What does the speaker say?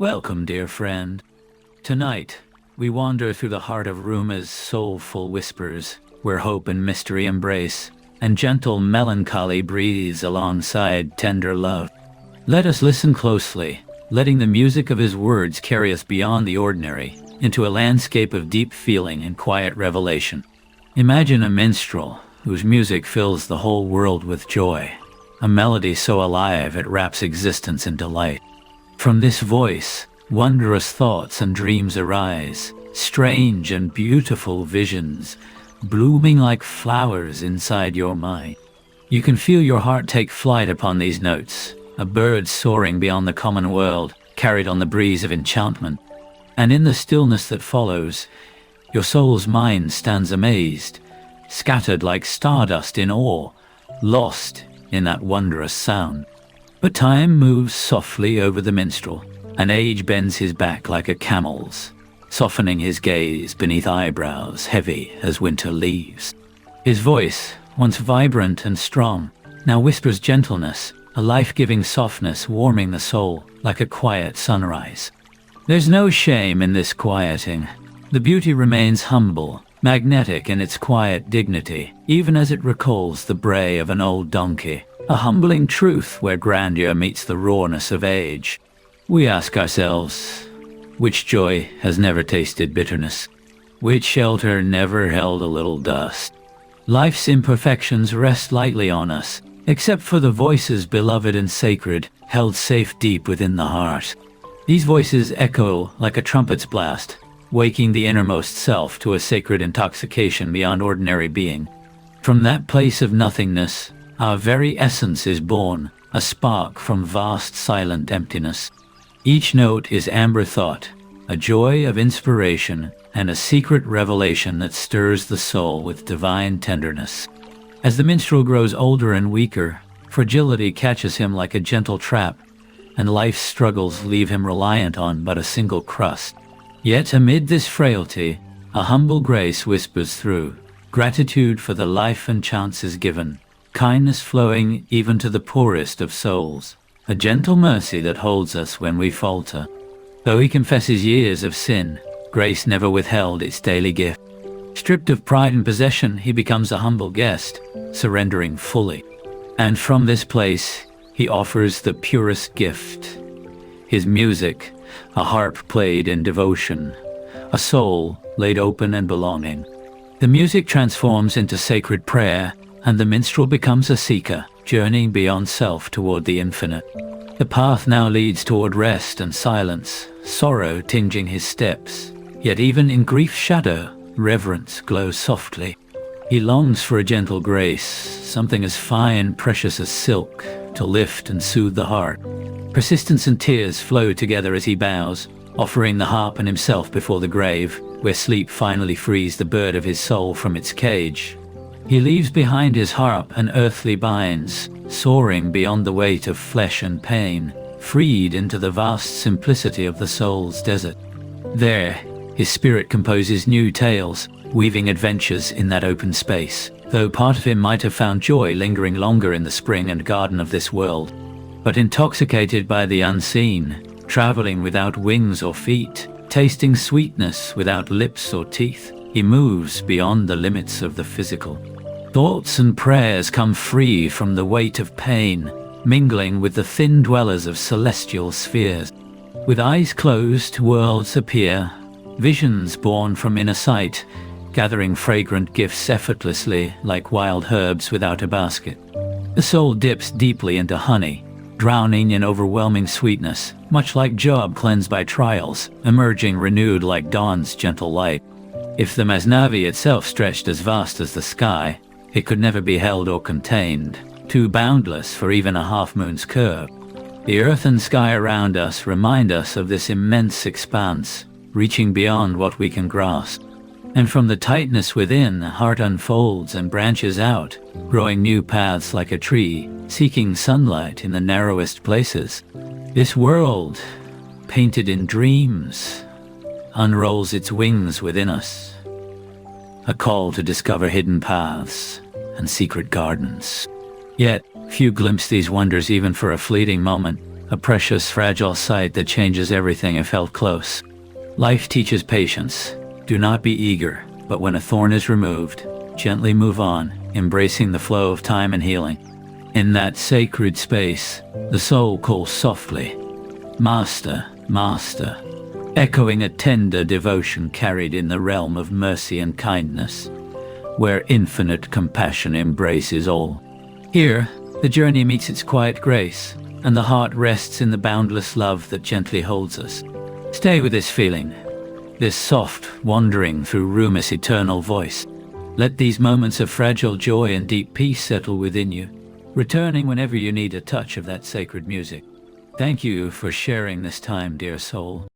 Welcome, dear friend. Tonight, we wander through the heart of Rumi's soulful whispers, where hope and mystery embrace, and gentle melancholy breathes alongside tender love. Let us listen closely, letting the music of his words carry us beyond the ordinary, into a landscape of deep feeling and quiet revelation. Imagine a minstrel whose music fills the whole world with joy, a melody so alive it wraps existence in delight. From this voice, wondrous thoughts and dreams arise, strange and beautiful visions, blooming like flowers inside your mind. You can feel your heart take flight upon these notes, a bird soaring beyond the common world, carried on the breeze of enchantment. And in the stillness that follows, your soul's mind stands amazed, scattered like stardust in awe, lost in that wondrous sound. But time moves softly over the minstrel, and age bends his back like a camel's, softening his gaze beneath eyebrows heavy as winter leaves. His voice, once vibrant and strong, now whispers gentleness, a life-giving softness warming the soul like a quiet sunrise. There's no shame in this quieting. The beauty remains humble, magnetic in its quiet dignity, even as it recalls the bray of an old donkey, a humbling truth where grandeur meets the rawness of age. We ask ourselves, which joy has never tasted bitterness? Which shelter never held a little dust? Life's imperfections rest lightly on us, except for the voices beloved and sacred, held safe deep within the heart. These voices echo like a trumpet's blast, waking the innermost self to a sacred intoxication beyond ordinary being. From that place of nothingness, our very essence is born, a spark from vast silent emptiness. Each note is amber thought, a joy of inspiration, and a secret revelation that stirs the soul with divine tenderness. As the minstrel grows older and weaker, fragility catches him like a gentle trap, and life's struggles leave him reliant on but a single crust. Yet amid this frailty, a humble grace whispers through, gratitude for the life and chances given, kindness flowing even to the poorest of souls, a gentle mercy that holds us when we falter. Though he confesses years of sin, grace never withheld its daily gift. Stripped of pride and possession, he becomes a humble guest, surrendering fully. And from this place, he offers the purest gift. His music, a harp played in devotion, a soul laid open and belonging. The music transforms into sacred prayer, and the minstrel becomes a seeker, journeying beyond self toward the infinite. The path now leads toward rest and silence, sorrow tinging his steps. Yet even in grief's shadow, reverence glows softly. He longs for a gentle grace, something as fine, precious as silk, to lift and soothe the heart. Persistence and tears flow together as he bows, offering the harp and himself before the grave, where sleep finally frees the bird of his soul from its cage. He leaves behind his harp and earthly binds, soaring beyond the weight of flesh and pain, freed into the vast simplicity of the soul's desert. There, his spirit composes new tales, weaving adventures in that open space, though part of him might have found joy lingering longer in the spring and garden of this world. But intoxicated by the unseen, traveling without wings or feet, tasting sweetness without lips or teeth, he moves beyond the limits of the physical. Thoughts and prayers come free from the weight of pain, mingling with the thin dwellers of celestial spheres. With eyes closed, worlds appear, visions born from inner sight, gathering fragrant gifts effortlessly like wild herbs without a basket. The soul dips deeply into honey, drowning in overwhelming sweetness, much like Job cleansed by trials, emerging renewed like dawn's gentle light. If the Masnavi itself stretched as vast as the sky, it could never be held or contained, too boundless for even a half-moon's curve. The earth and sky around us remind us of this immense expanse, reaching beyond what we can grasp. And from the tightness within, the heart unfolds and branches out, growing new paths like a tree, seeking sunlight in the narrowest places. This world, painted in dreams, unrolls its wings within us. A call to discover hidden paths and secret gardens. Yet, few glimpse these wonders even for a fleeting moment. a precious, fragile sight that changes everything if held close. Life teaches patience. Do not be eager, but when a thorn is removed, gently move on, embracing the flow of time and healing. In that sacred space, the soul calls softly, Master, Master, echoing a tender devotion carried in the realm of mercy and kindness, where infinite compassion embraces all. Here, the journey meets its quiet grace, and the heart rests in the boundless love that gently holds us. Stay with this feeling, this soft wandering through Rumi's eternal voice. Let these moments of fragile joy and deep peace settle within you, returning whenever you need a touch of that sacred music. Thank you for sharing this time, dear soul.